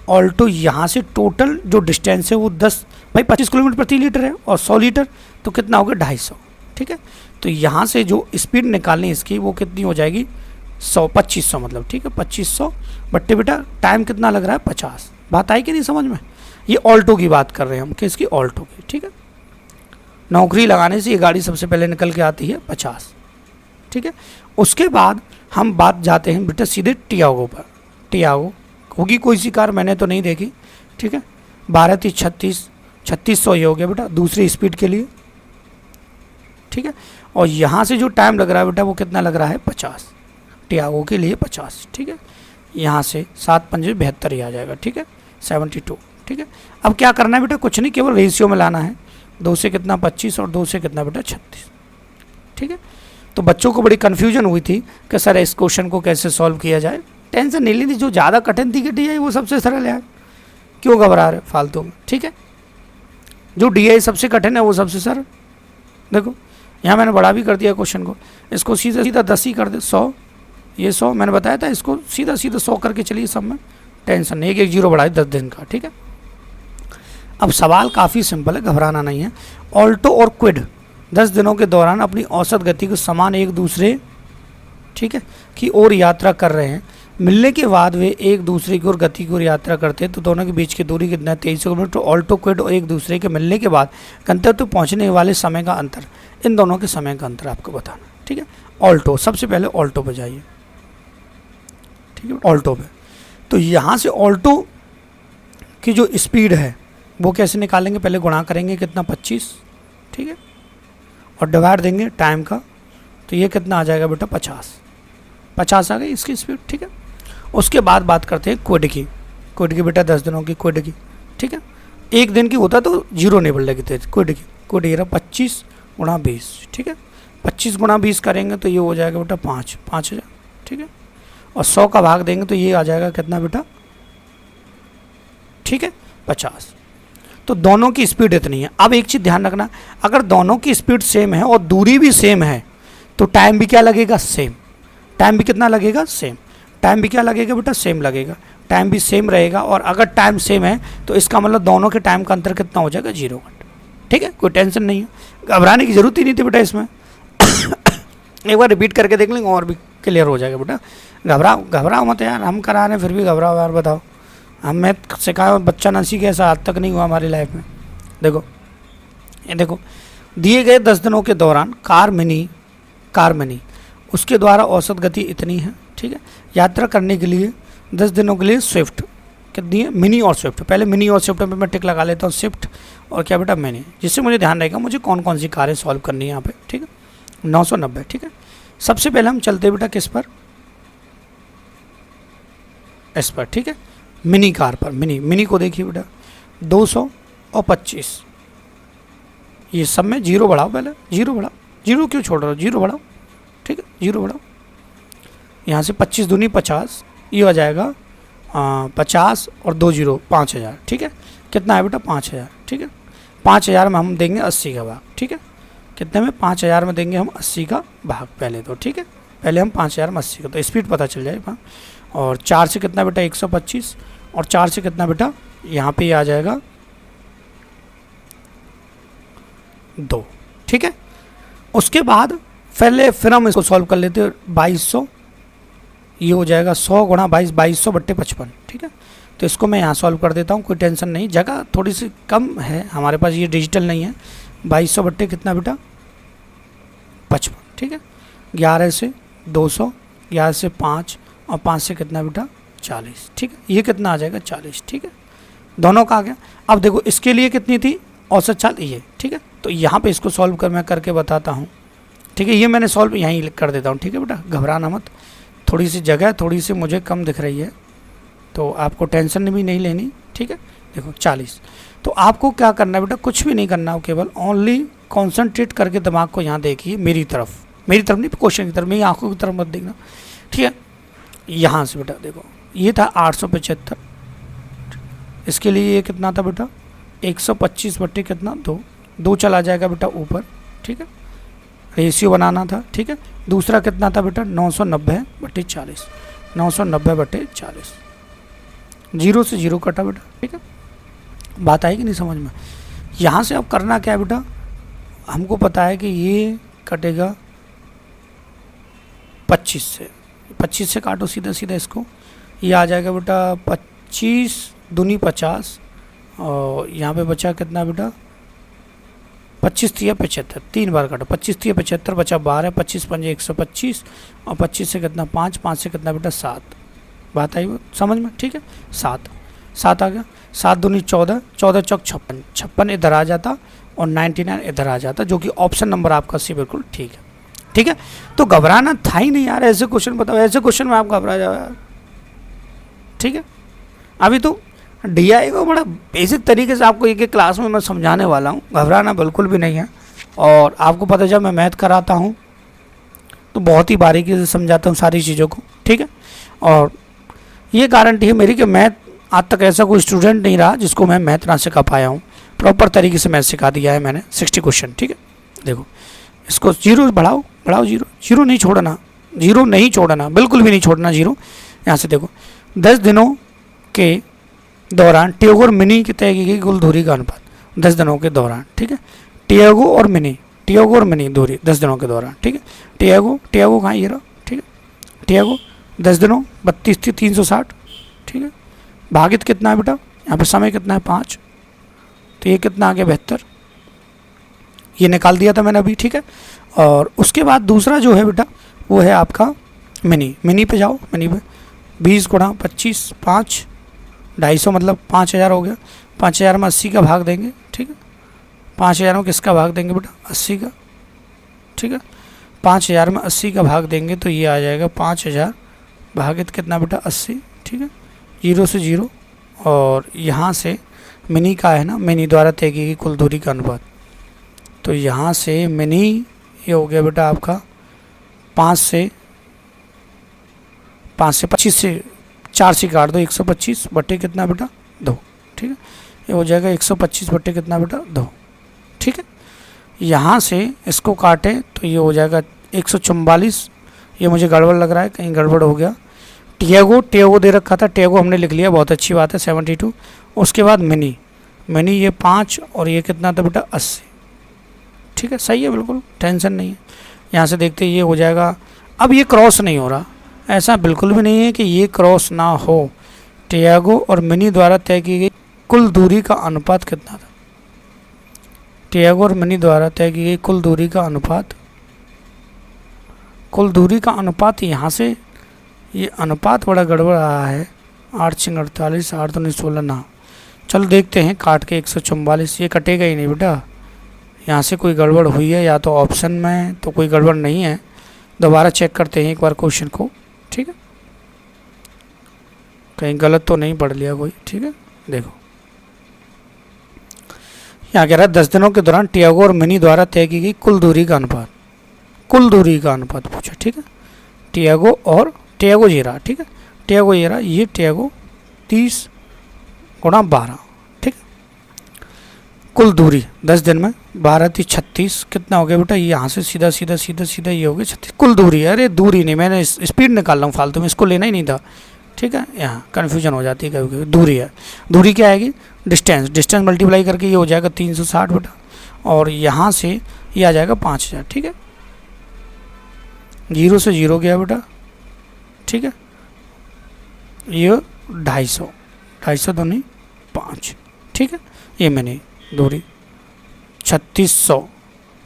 Speaker 1: ऑल्टो यहाँ से टोटल जो डिस्टेंस है वो 25 किलोमीटर प्रति लीटर है, और 100 लीटर तो कितना होगा, 250, ठीक है। तो यहाँ से जो स्पीड निकालनी इसकी वो कितनी हो जाएगी, 2500 मतलब, ठीक है, 2500 बट्टे बेटा टाइम कितना लग रहा है, 50। बात आई कि नहीं समझ में। ये ऑल्टो की बात कर रहे हैं हम, किसकी, ऑल्टो की, ठीक है। नौकरी लगाने से ये गाड़ी सबसे पहले निकल के आती है 50, ठीक है। उसके बाद हम बात जाते हैं बेटा सीधे टियागो पर। टियागो होगी कोई सी कार, मैंने तो नहीं देखी, ठीक है। 3600 ये हो गया बेटा दूसरी स्पीड के लिए, ठीक है। और यहाँ से जो टाइम लग रहा है बेटा वो कितना लग रहा है, 50, टियागो के लिए 50, ठीक है। यहाँ से 7 पंजे 72 ही आ जाएगा, ठीक है, 72, ठीक है। अब क्या करना है बेटा, कुछ नहीं, केवल रेशियो में लाना है, 2 से कितना 25 और 2 से कितना बेटा 36, ठीक है। तो बच्चों को बड़ी कन्फ्यूजन हुई थी कि सर इस क्वेश्चन को कैसे सॉल्व किया जाए। टेंशन नहीं लेनी, जो ज़्यादा कठिन थी कि डीआई वो सबसे सरल है, क्यों घबरा रहे फालतू में, ठीक है। जो डीआई सबसे कठिन है वो सबसे सरल। देखो यहाँ मैंने बड़ा भी कर दिया क्वेश्चन को, इसको सीधा सीधा 10 ही कर दे, 100, ये 100 मैंने बताया था, इसको सीधा सीधा 100 करके चलिए सब में, टेंशन नहीं, एक जीरो बढ़ाए 10 दिन का, ठीक है। अब सवाल काफ़ी सिंपल है, घबराना नहीं है। ऑल्टो और क्विड 10 दिनों के दौरान अपनी औसत गति को समान एक दूसरे, ठीक है, की ओर यात्रा कर रहे हैं। मिलने के बाद वे एक दूसरे की ओर गति की ओर यात्रा करते हैं, तो दोनों के बीच की दूरी कितना है, 23 किलोमीटर। तो ऑल्टो क्विड और एक दूसरे के मिलने के बाद गंतव्य तक पहुँचने वाले समय का अंतर, इन दोनों के समय का अंतर आपको बताना, ठीक है। ऑल्टो, सबसे पहले ऑल्टो पे जाइए, ठीक है, ऑल्टो पे। तो यहाँ से ऑल्टो की जो स्पीड है वो कैसे निकालेंगे, पहले गुणा करेंगे कितना, 25, ठीक है, और डिवाइड देंगे टाइम का, तो ये कितना आ जाएगा बेटा, 50 आ गई इसकी स्पीड, ठीक है। उसके बाद बात करते हैं क्विड की बेटा 10 दिनों की क्विड की, ठीक है। एक दिन की होता तो जीरो नहीं बढ़ थे क्विड ये रहा 25 गुणा 20, ठीक है। 25 गुणा 20 करेंगे तो ये हो जाएगा बेटा 5,000, ठीक है। और 100 का भाग देंगे तो ये आ जाएगा कितना बेटा, ठीक है, 50। तो दोनों की स्पीड इतनी है। अब एक चीज़ ध्यान रखना, अगर दोनों की स्पीड सेम है और दूरी भी सेम है तो टाइम भी क्या लगेगा, सेम। टाइम भी कितना लगेगा, सेम। टाइम भी क्या लगेगा बेटा, सेम लगेगा। टाइम भी सेम रहेगा, और अगर टाइम सेम है तो इसका मतलब दोनों के टाइम का अंतर कितना हो जाएगा, 0 घंटे, ठीक है। कोई टेंशन नहीं है, घबराने की जरूरत ही नहीं थी बेटा इसमें। एक बार रिपीट करके देख लेंगे और भी क्लियर हो जाएगा बेटा। घबराओ मत यार, हम करा रहे हैं फिर भी घबराओ यार, बताओ। हम मैथ सिखाया बच्चा ना सीखे, ऐसा आज तक नहीं हुआ हमारी लाइफ में। देखो ये देखो, दिए गए 10 दिनों के दौरान कार मिनी उसके द्वारा औसत गति इतनी है, ठीक है। यात्रा करने के लिए 10 दिनों के लिए स्विफ्ट कितनी है, मिनी और स्विफ्ट। पहले मिनी और स्विफ्ट में मैं टिक लगा लेता हूँ, स्विफ्ट और क्या बेटा मिनी, जिससे मुझे ध्यान रहेगा मुझे कौन कौन सी कारें सॉल्व करनी है यहाँ पे, ठीक है। 990, ठीक है। सबसे पहले हम चलते बेटा किस पर, इस पर, ठीक है, मिनी कार पर। मिनी को देखिए बेटा 200 और 25, ये सब में जीरो बढ़ाओ, पहले जीरो बढ़ाओ, जीरो क्यों छोड़ रहे हो, जीरो बढ़ाओ, ठीक है, जीरो बढ़ाओ। यहाँ से 25 दूनी 50, ये हो जाएगा 50 और 2 जीरो 5,000, ठीक है। कितना है बेटा, 5,000, ठीक है। 5000 में हम देंगे 80 का भाग, ठीक है। कितने में? 5000 में देंगे हम 80 का भाग पहले तो, ठीक है। पहले हम 5000 में 80 का, तो स्पीड पता चल जाएगा। और 4 से कितना बेटा? 125, और 4 से कितना बेटा? यहाँ पे आ जाएगा 2, ठीक है। उसके बाद पहले फिर हम इसको सॉल्व कर लेते हैं। 2200 ये हो जाएगा 100 गुणा 22, 2200 बट्टे 55, ठीक है। तो इसको मैं यहाँ सॉल्व कर देता हूँ, कोई टेंशन नहीं, जगह थोड़ी सी कम है हमारे पास, ये डिजिटल नहीं है। 2200 बट्टे कितना बेटा? 55, ठीक है। 11 से 200, 11 से 5, और 5 से कितना बेटा? 40, ठीक है। ये कितना आ जाएगा? 40, ठीक है। दोनों का आ गया। अब देखो इसके लिए कितनी थी? औसत चाल ये, ठीक है। तो यहाँ पे इसको सॉल्व कर मैं करके बताता हूँ, ठीक है। ये मैंने सॉल्व यहीं कर देता हूँ, ठीक है बेटा, घबराना मत। थोड़ी सी जगह थोड़ी सी मुझे कम दिख रही है, तो आपको टेंशन भी नहीं लेनी, ठीक है। देखो 40, तो आपको क्या करना है बेटा? कुछ भी नहीं करना हो, केवल ओनली कॉन्सेंट्रेट करके दिमाग को यहाँ देखिए, मेरी तरफ नहीं, क्वेश्चन की तरफ, मेरी आंखों की तरफ मत देखना, ठीक है। यहाँ से बेटा देखो, ये था 875, इसके लिए ये कितना था बेटा? 125 बट्टे कितना? 2, 2 चला जाएगा बेटा ऊपर, ठीक है। रेशियो बनाना था, ठीक है। दूसरा कितना था बेटा? 990 बट्टे 40, 990 बट्टे 40, 0 से 0 कटा बेटा, ठीक है। बात आएगी नहीं समझ में? यहाँ से अब करना क्या है बेटा? हमको पता है कि ये कटेगा 25 से, 25 से काटो सीधा सीधा इसको, ये आ जाएगा बेटा 25 दूनी 50, और यहाँ पे बचा कितना बेटा? 25 3 75, 3 बार काटो, 25 3 75 बचा 12, 25 5 125, और 25 से कितना? 5, 5 से कितना बेटा? 7। बात आई समझ में? ठीक है, 7 आ गया, 7 दूनी 14, 14 चौक 56, 56 इधर आ जाता और 99 इधर आ जाता, जो कि ऑप्शन नंबर आपका सी बिल्कुल ठीक है, ठीक है। तो घबराना था ही नहीं यार, ऐसे क्वेश्चन बताओ, ऐसे क्वेश्चन में आप घबरा जाओ यार, ठीक है। अभी तो DI को बड़ा बेसिक तरीके से आपको एक क्लास में मैं समझाने वाला हूँ, घबराना बिल्कुल भी नहीं है। और आपको पता है जब मैं मैथ कराता हूँ तो बहुत ही बारीकी से समझाता हूँ सारी चीज़ों को, ठीक है। और ये गारंटी है मेरी कि मैथ आज तक ऐसा कोई स्टूडेंट नहीं रहा जिसको मैं मैथ ना सिखा पाया हूँ, प्रॉपर तरीके से मैथ सिखा दिया है मैंने 60 क्वेश्चन, ठीक है। देखो इसको 0 बढ़ाओ, 0 नहीं छोड़ना, 0 नहीं छोड़ना, बिल्कुल भी नहीं छोड़ना 0। यहाँ से देखो 10 दिनों के दौरान टियागो और मिनी की तय की गई कुल दूरी का अनुपात 10 दिनों के दौरान, ठीक है। टियागो और मिनी दूरी 10 दिनों के दौरान, ठीक है। टियागो कहाँ ये रहा, ठीक है। टियागो 10 दिनों 32 थी 360, ठीक है। भागित कितना है बेटा? यहाँ पे समय कितना है? 5, तो ये कितना आ गया? 72, ये निकाल दिया था मैंने अभी, ठीक है। और उसके बाद दूसरा जो है बेटा वो है आपका मिनी पे जाओ, मिनी पे 20 गुणा 25, 5, 250 मतलब 5000 हो गया। 5000 में 80 का भाग देंगे, ठीक है। 5000 में किसका भाग देंगे बेटा? 80 का, ठीक है। 5000 में 80 का भाग देंगे तो ये आ जाएगा 5000 भागित कितना बेटा? 80, ठीक है। 0 से 0, और यहाँ से मिनी का है ना, मिनी द्वारा तय की गई कुल दूरी का अनुपात, तो यहाँ से मिनी ये हो गया बेटा आपका 5 से 25 से 4 से काट दो, 125 बट्टे कितना बेटा? 2, ठीक है। ये हो जाएगा 125 बट्टे कितना बेटा? 2, ठीक है। यहाँ से इसको काटें तो ये हो जाएगा 144, ये मुझे गड़बड़ लग रहा है, कहीं गड़बड़ हो गया। टियागो दे रखा था, टियागो हमने लिख लिया, बहुत अच्छी बात है 72। उसके बाद मिनी ये 5, और ये कितना था बेटा? 80, ठीक है। सही है, बिल्कुल टेंशन नहीं है। यहाँ से देखते ये हो जाएगा, अब ये क्रॉस नहीं हो रहा, ऐसा बिल्कुल भी नहीं है कि ये क्रॉस ना हो। टियागो और मिनी द्वारा तय की गई कुल दूरी का अनुपात कितना था? टियागो और मिनी द्वारा तय की गई कुल दूरी का अनुपात यहाँ से ये अनुपात बड़ा गड़बड़ रहा है। 8 6 48, 8 2 16 ना, चलो देखते हैं काट के 144, ये कटेगा ही नहीं बेटा, यहाँ से कोई गड़बड़ हुई है, या तो ऑप्शन में तो कोई गड़बड़ नहीं है। दोबारा चेक करते हैं एक बार क्वेश्चन को, ठीक है, कहीं गलत तो नहीं पढ़ लिया कोई, ठीक है। देखो यहाँ कह रहा है 10 दिनों के दौरान टियागो और मिनी द्वारा तय की गई कुल दूरी का अनुपात पूछा, ठीक है। टियागो ये रहा, ठीक है। टियागो ये रहा, ये टियागो 30 गुणा 12, ठीक है। कुल दूरी 10 दिन में 12 × 36 कितना हो गया बेटा, यहाँ से सीधा सीधा सीधा सीधा ये हो गया 36 कुल दूरी। अरे दूरी नहीं, मैंने स्पीड निकाल रहा हूँ फालतू में, इसको लेना ही नहीं था। ठीक है, यहाँ कन्फ्यूजन हो जाती है कभी कभी। दूरी है, दूरी क्या आएगी, डिस्टेंस, डिस्टेंस मल्टीप्लाई करके ये हो जाएगा 360 बेटा, और यहाँ से ये आ जाएगा 5000। ठीक है, 0 से 0 गया बेटा। ठीक है, ये 250, 250 दूनी 5। ठीक है, ये मैंने दूरी 3600,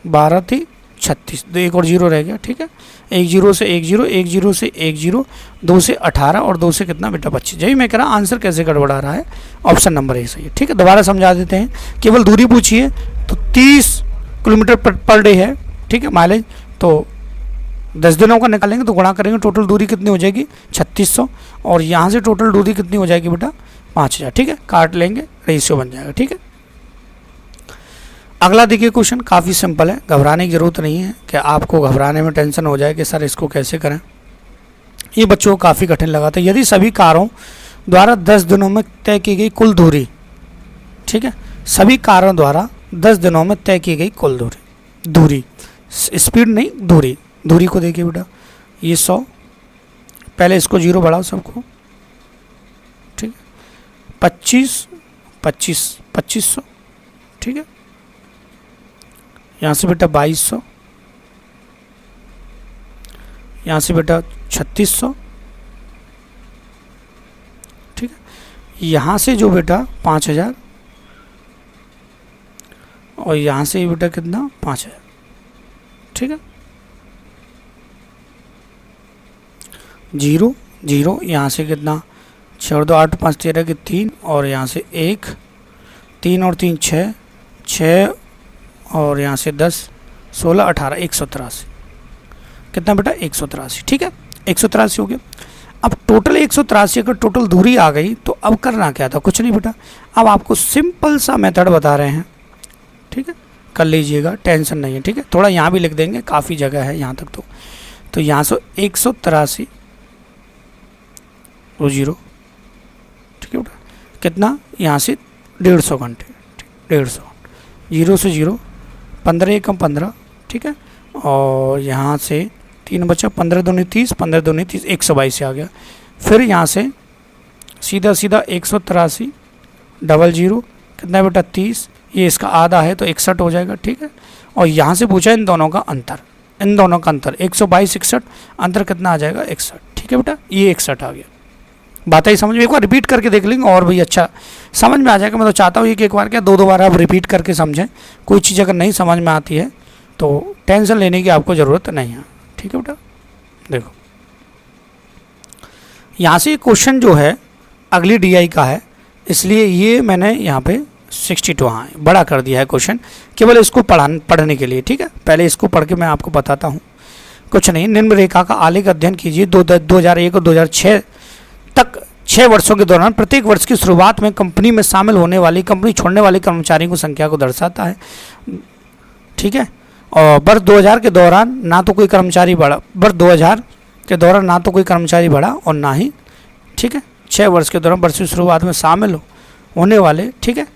Speaker 1: 12 थी 36, तो एक और 0 रह गया। ठीक है, 1 0 से 1 0, 1 0 से 1 0, 2 से 18 और 2 से कितना बेटा 25। यही मैं कह रहा हूँ आंसर कैसे गड़बड़ा रहा है, ऑप्शन नंबर ए सही है। ठीक है, दोबारा समझा देते हैं, केवल दूरी पूछी है तो 30 किलोमीटर पर डे है। ठीक है, माइलेज तो 10 दिनों का निकालेंगे तो गुणा करेंगे, टोटल दूरी कितनी हो जाएगी 3600, और यहाँ से टोटल दूरी कितनी हो जाएगी बेटा 5000। ठीक है, काट लेंगे, रेशियो बन जाएगा। ठीक है, अगला देखिए क्वेश्चन काफ़ी सिंपल है, घबराने की ज़रूरत नहीं है कि आपको घबराने में टेंशन हो जाए कि सर इसको कैसे करें। ये बच्चों को काफ़ी कठिन लगा था। यदि सभी कारों द्वारा 10 दिनों में तय की गई कुल दूरी, ठीक है, सभी कारों द्वारा 10 दिनों में तय की गई कुल दूरी, स्पीड नहीं दूरी, दूरी को देखिए बेटा, ये 100, पहले इसको 0 बढ़ाओ सबको। ठीक है, 25 25 2500। ठीक है, यहाँ से बेटा 2200, यहाँ से बेटा 3600। ठीक है, यहाँ से जो बेटा 5000, और यहाँ से बेटा कितना 5000। ठीक है, 0 0, यहाँ से कितना 6 और 2 8 5 13 के 3, और यहाँ से 1 3 और 3 6 6, और यहाँ से 10 16 18 183, कितना बेटा 183। ठीक है, 183 हो गया। अब टोटल 183 अगर टोटल दूरी आ गई तो अब करना क्या था, कुछ नहीं बेटा, अब आपको सिंपल सा मेथड बता रहे हैं। ठीक है, कर लीजिएगा, टेंशन नहीं है। ठीक है, थोड़ा यहाँ भी लिख देंगे, काफ़ी जगह है यहाँ तक तो यहाँ से 183 वो 0। ठीक है बेटा, कितना यहाँ से 150 घंटे, 150, 0 से 0, 15 एकम 15। ठीक है, और यहाँ से 3 बचा, 15 दूनी 30, 15 दूनी 30, 122 से आ गया। फिर यहाँ से सीधा सीधा 183 00, कितना बेटा 30, ये इसका आधा है तो 61 हो जाएगा। ठीक है, और यहाँ से पूछा इन दोनों का अंतर, इन दोनों का अंतर 122 61, अंतर कितना आ जाएगा 61। ठीक है बेटा, ये 61 आ गया। बात ही समझ में, एक बार रिपीट करके देख लेंगे और भी अच्छा समझ में आ जाएगा। मैं तो चाहता हूँ कि एक बार क्या 2 बार आप रिपीट करके समझें। कोई चीज़ अगर नहीं समझ में आती है तो टेंशन लेने की आपको ज़रूरत नहीं है। ठीक है बेटा, देखो यहाँ से क्वेश्चन जो है अगली DI का है, इसलिए ये मैंने यहाँ पे 62 हाँ बड़ा कर दिया है क्वेश्चन, केवल इसको पढ़ने के लिए। ठीक है, पहले इसको पढ़ के मैं आपको बताता हूँ। कुछ नहीं, निम्न रेखा का आलेख अध्ययन कीजिए। 2001 और 2006 तक 6 वर्षों के दौरान प्रत्येक वर्ष की शुरुआत में कंपनी में शामिल होने वाली, कंपनी छोड़ने वाले कर्मचारियों की संख्या को दर्शाता है। ठीक है, और वर्ष 2000 के दौरान ना तो कोई कर्मचारी बढ़ा, वर्ष 2000 के दौरान ना तो कोई कर्मचारी बढ़ा और ना ही, ठीक है, 6 वर्ष के दौरान वर्ष की शुरुआत में शामिल होने वाले, ठीक है,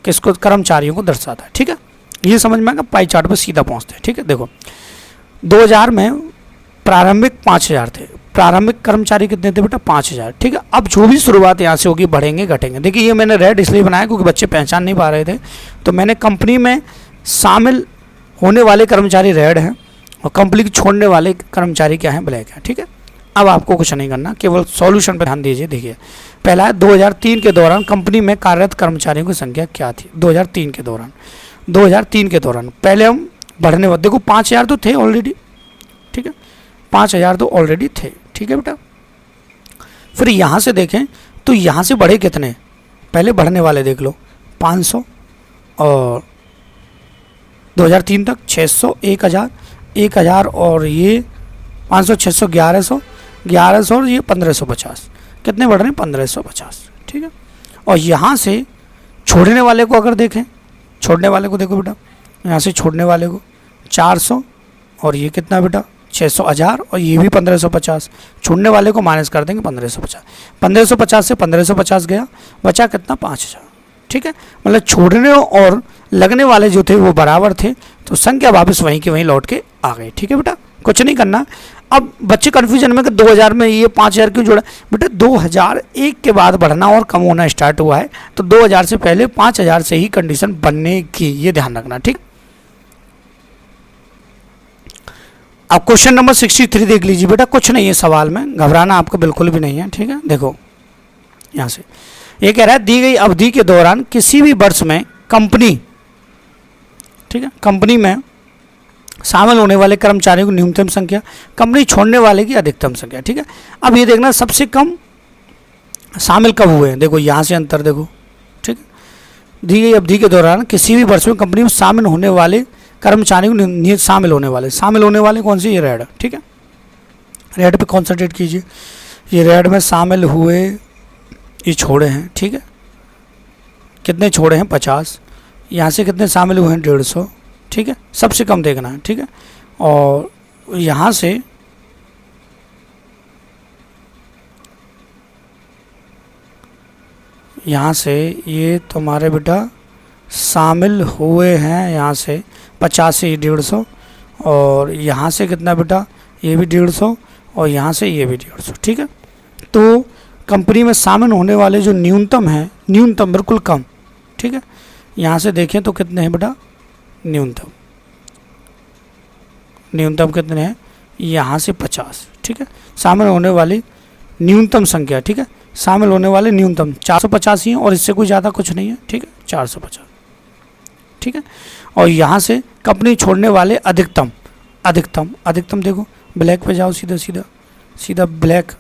Speaker 1: किसको, कर्मचारियों को दर्शाता है। ठीक है, ये समझ में आएगा, पाई चार्ट पर सीधा पहुँचते हैं। ठीक है, देखो 2000 में प्रारंभिक 5000 थे, प्रारंभिक कर्मचारी कितने थे बेटा 5000। ठीक है, अब जो भी शुरुआत यहाँ से होगी बढ़ेंगे घटेंगे। देखिए ये मैंने रेड इसलिए बनाया क्योंकि बच्चे पहचान नहीं पा रहे थे, तो मैंने कंपनी में शामिल होने वाले कर्मचारी रेड हैं और कंपनी छोड़ने वाले कर्मचारी क्या हैं, ब्लैक हैं। ठीक है, अब आपको कुछ नहीं करना, केवल सॉल्यूशन पर ध्यान दीजिए। देखिए पहला है 2003 के दौरान कंपनी में कार्यरत कर्मचारियों की संख्या क्या थी। 2003 के दौरान, 2003 के दौरान पहले हम बढ़ने वाले, देखो 5000 तो थे ऑलरेडी। ठीक है, 5000 तो ऑलरेडी थे। ठीक है बेटा, फिर यहाँ से देखें तो यहाँ से बढ़े कितने, पहले बढ़ने वाले देख लो 500, और 2003 तक 600, 1000, 1000 और ये 500, 600, 1100, 1100 और ये 1550, कितने बढ़ रहे हैं 1550। ठीक है, और यहाँ से छोड़ने वाले को अगर देखें, छोड़ने वाले को देखो बेटा, यहाँ से छोड़ने वाले को 400 और ये कितना बेटा 600, 1000 और ये भी 1550, छोड़ने वाले को माइनस कर देंगे 1550, 1550 से 1550 गया, बचा कितना 5000। ठीक है, मतलब छोड़ने और लगने वाले जो थे वो बराबर थे, तो संख्या वापस वहीं के वहीं लौट के आ गई। ठीक है बेटा, कुछ नहीं करना। अब बच्चे कन्फ्यूजन में कि 2000 में ये 5000 क्यों जोड़ा, बेटा 2001 के बाद बढ़ना और कम होना स्टार्ट हुआ है, तो 2000 से पहले 5000 से ही कंडीशन बनने की, ये ध्यान रखना। ठीक, अब क्वेश्चन नंबर 63 देख लीजिए बेटा, कुछ नहीं है सवाल में, घबराना आपको बिल्कुल भी नहीं है। ठीक है, देखो यहाँ से ये कह रहा है दी गई अवधि के दौरान किसी भी वर्ष में कंपनी, ठीक है, कंपनी में शामिल होने वाले कर्मचारियों की न्यूनतम संख्या, कंपनी छोड़ने वाले की अधिकतम संख्या। ठीक है, अब ये देखना सबसे कम शामिल कब हुए हैं, देखो यहाँ से अंतर देखो। ठीक है, दी गई अवधि के दौरान किसी भी वर्ष में कंपनी में शामिल होने वाले कर्मचारियों को शामिल होने वाले कौन सी, ये रेड। ठीक है, रेड पे कॉन्सेंट्रेट कीजिए, ये रेड में शामिल हुए, ये छोड़े हैं। ठीक है, कितने छोड़े हैं, 50। यहाँ से कितने शामिल हुए हैं, 150। ठीक है, सबसे कम देखना है। ठीक है, और यहाँ से ये तुम्हारे बेटा शामिल हुए हैं, यहाँ से 50 से 150, और यहाँ से कितना बेटा, ये भी 150, और यहाँ से ये भी 150। ठीक है, तो कंपनी में शामिल होने वाले जो न्यूनतम है, न्यूनतम बिल्कुल कम। ठीक है, यहाँ से देखें तो कितने हैं बेटा, न्यूनतम कितने हैं, यहाँ से 50। ठीक है, शामिल होने वाली न्यूनतम संख्या। ठीक है, शामिल होने वाले न्यूनतम 450 ही हैं, और इससे कोई ज़्यादा कुछ नहीं है। ठीक है, 450। ठीक है, और यहाँ से कंपनी छोड़ने वाले अधिकतम देखो, ब्लैक पे जाओ, सीधा ब्लैक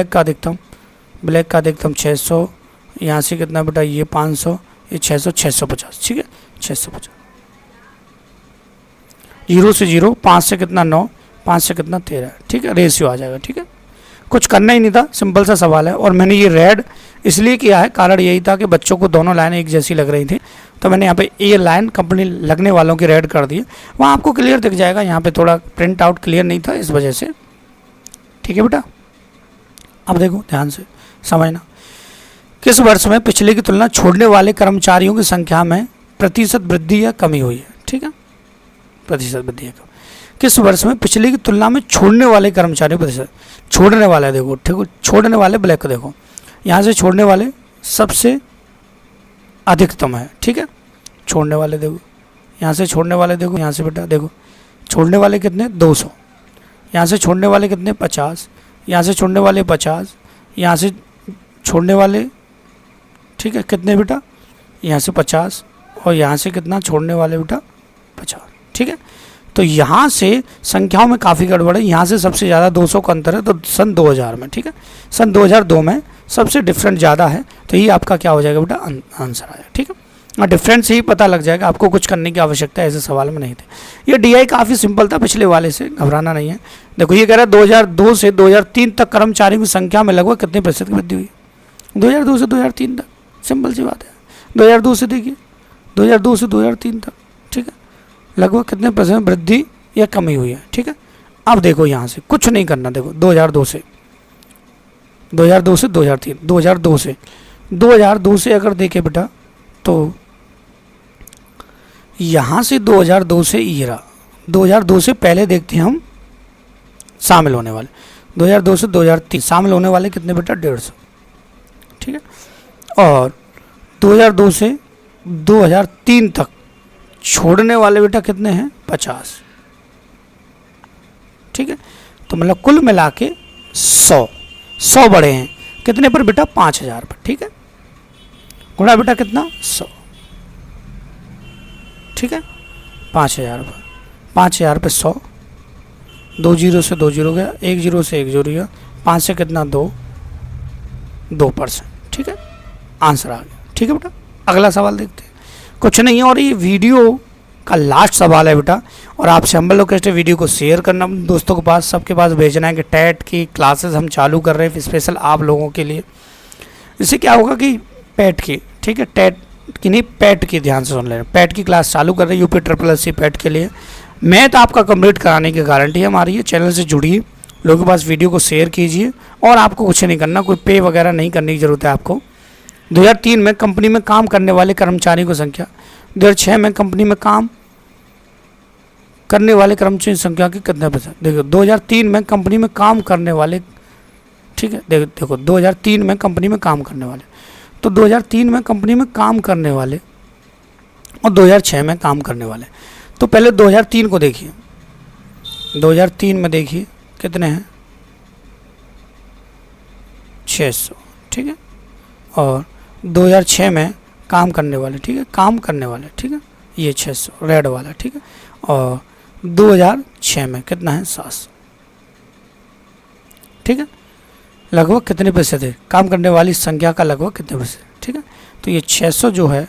Speaker 1: का अधिकतम 600, यहाँ से कितना बेटा, ये 500, ये 600, 650। ठीक है, 650। 0 से 0, 5 से कितना 9, 5 से कितना 13। ठीक है, रेशियो आ जाएगा। ठीक है, कुछ करना ही नहीं था, सिंपल सा सवाल है। और मैंने ये रेड इसलिए किया है, कारण यही था कि बच्चों को दोनों लाइनें एक जैसी लग रही थी, तो मैंने यहाँ पे ये लाइन कंपनी लगने वालों की रेड कर दी है, वहाँ आपको क्लियर दिख जाएगा। यहाँ पे थोड़ा प्रिंट आउट क्लियर नहीं था, इस वजह से। ठीक है बेटा, अब देखो ध्यान से समझना, किस वर्ष में पिछले की तुलना छोड़ने वाले कर्मचारियों की संख्या में प्रतिशत वृद्धि या कमी हुई है। ठीक है, प्रतिशत वृद्धि या कमी, किस वर्ष में पिछले की तुलना में छोड़ने वाले कर्मचारियों प्रतिशत, छोड़ने वाले देखो, ठीक है, छोड़ने वाले ब्लैक को देखो, यहाँ से छोड़ने वाले सबसे अधिकतम है। ठीक है, छोड़ने वाले देखो, यहाँ से छोड़ने वाले देखो, यहाँ से बेटा देखो, छोड़ने वाले कितने, 200, यहाँ से छोड़ने वाले कितने, 50, यहाँ से छोड़ने वाले 50, यहाँ से छोड़ने वाले, ठीक है, कितने बेटा, यहाँ से 50, और यहाँ से कितना छोड़ने वाले बेटा, 50। ठीक है, तो यहाँ से संख्याओं में काफ़ी गड़बड़ है, यहाँ से सबसे ज़्यादा 200 का अंतर है, तो सन 2000 में। ठीक है, सन 2002 में सबसे डिफरेंट ज़्यादा है, तो ये आपका क्या हो जाएगा बेटा, आंसर आएगा। ठीक है, और डिफरेंस से ही पता लग जाएगा, आपको कुछ करने की आवश्यकता ऐसे सवाल में नहीं थे। ये DI काफ़ी सिंपल था पिछले वाले से, घबराना नहीं है। देखो ये कह रहा है 2002 से 2003 तक कर्मचारियों की संख्या में लगभग कितने प्रतिशत की वृद्धि हुई, 2002 से 2003 तक, सिंपल सी बात है। 2002 से देखिए, 2002 से 2003 तक, ठीक है, लगभग कितने प्रतिशत वृद्धि या कमी हुई है। ठीक है, अब देखो यहाँ से कुछ नहीं करना, देखो 2002 से 2003, 2002 से अगर देखें बेटा, तो यहाँ से 2002 से ये रहा, 2002 से पहले देखते हैं हम शामिल होने वाले, 2002 से 2003 शामिल होने वाले कितने बेटा, 150। ठीक है, और 2002 से 2003 तक छोड़ने वाले बेटा कितने हैं, 50। ठीक है, तो मतलब कुल मिला के 100 बड़े हैं, कितने पर बेटा, 5000 पर। ठीक है, गुणा बेटा कितना, 100। ठीक है, 5000 पर, 5000 पे 100, 2 जीरो से 2 जीरो गया, 1 जीरो से 1 जीरो गया, 5 से कितना, 2%। ठीक है, आंसर आ गया। ठीक है बेटा, अगला सवाल देखते हैं, कुछ नहीं है, और ये वीडियो का लास्ट सवाल है बेटा, और आपसे हम्बल रिक्वेस्ट है वीडियो को शेयर करना दोस्तों के पास, सबके पास भेजना है कि टेट की क्लासेस हम चालू कर रहे हैं स्पेशल आप लोगों के लिए। इससे क्या होगा कि पैट की, ठीक है, टेट की नहीं, पैट की ध्यान से सुन लेना, पैट की क्लास चालू कर रहे हैं UP SSC पैट के लिए। मैथ आपका कंप्लीट कराने की गारंटी है हमारी, ये चैनल से जुड़िए, लोगों के पास वीडियो को शेयर कीजिए, और आपको कुछ नहीं करना, कोई पे वगैरह नहीं करने की ज़रूरत है आपको। 2003 में कंपनी में काम करने वाले कर्मचारियों की संख्या 2006 में कंपनी में काम करने वाले कर्मचारियों की संख्या की कितने प्रतिशत। देखो 2003 में कंपनी में काम करने वाले, ठीक है, देखो 2003 में कंपनी में काम करने वाले, तो 2003 में कंपनी में काम करने वाले और 2006 में काम करने वाले। तो पहले 2003 को देखिए, 2003 में देखिए कितने हैं, 600, ठीक है, और 2006 में काम करने वाले, ठीक है, काम करने वाले, ठीक है, ये 600 रेड वाला, ठीक है, और 2006 में कितना है, 700, ठीक है। लगभग कितने प्रतिशत है, काम करने वाली संख्या का लगभग कितने प्रतिशत, ठीक है। तो ये 600 जो है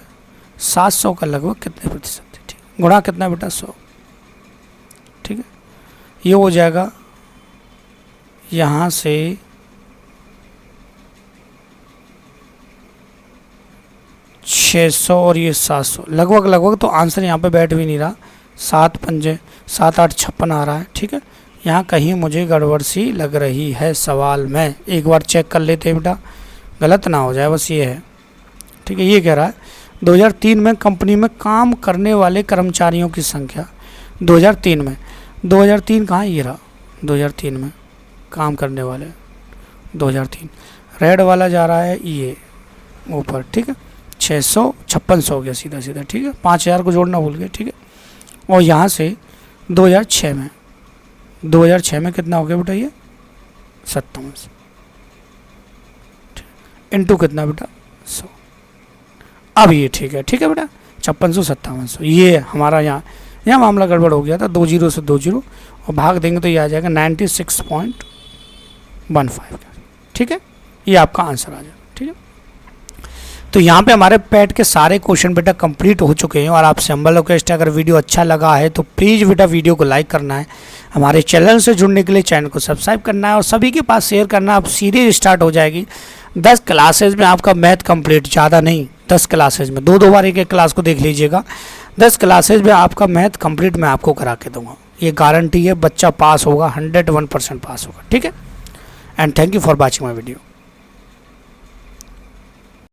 Speaker 1: 700 का लगभग कितने प्रतिशत है, ठीक है, गुणा कितना बेटा 100, ठीक है। ये हो जाएगा यहाँ से 600 और ये 700, लगभग तो आंसर यहाँ पे बैठ भी नहीं रहा, 7 पंजे 7 8 56 आ रहा है, ठीक है। यहाँ कहीं मुझे गड़बड़ सी लग रही है सवाल में, एक बार चेक कर लेते हैं बेटा, गलत ना हो जाए, बस ये है, ठीक है। ये कह रहा है 2003 में कंपनी में काम करने वाले कर्मचारियों की संख्या, 2003 में, 2003 कहाँ, ये रहा 2003 में काम करने वाले, 2003 रेड वाला जा रहा है ये ऊपर, ठीक है, 600 5600 हो गया सीधा सीधा, ठीक है, 5000 को जोड़ना भूल गए, ठीक है। और यहाँ से 2006 में कितना हो गया बेटा, ये 57, इंटू कितना बेटा 100, अब ये ठीक है बेटा 5600 5700, ये हमारा यहाँ मामला गड़बड़ हो गया था, 2 जीरो से 2 जीरो और भाग देंगे तो ये आ जाएगा 96.15, ठीक है, ये आपका आंसर आ जाएगा, ठीक है। तो यहाँ पे हमारे पैट के सारे क्वेश्चन बेटा कंप्लीट हो चुके हैं और आपसे हम्बल रिक्वेस्ट है, अगर वीडियो अच्छा लगा है तो प्लीज़ बेटा वीडियो को लाइक करना है, हमारे चैनल से जुड़ने के लिए चैनल को सब्सक्राइब करना है और सभी के पास शेयर करना है। अब सीरीज स्टार्ट हो जाएगी, 10 क्लासेज में आपका मैथ कंप्लीट, ज़्यादा नहीं, 10 क्लासेज में 2 बार एक क्लास को देख लीजिएगा, 10 क्लासेज में आपका मैथ कंप्लीट मैं आपको करा के दूंगा, ये गारंटी है, बच्चा पास होगा, 101% पास होगा, ठीक है। And thank you for watching my video.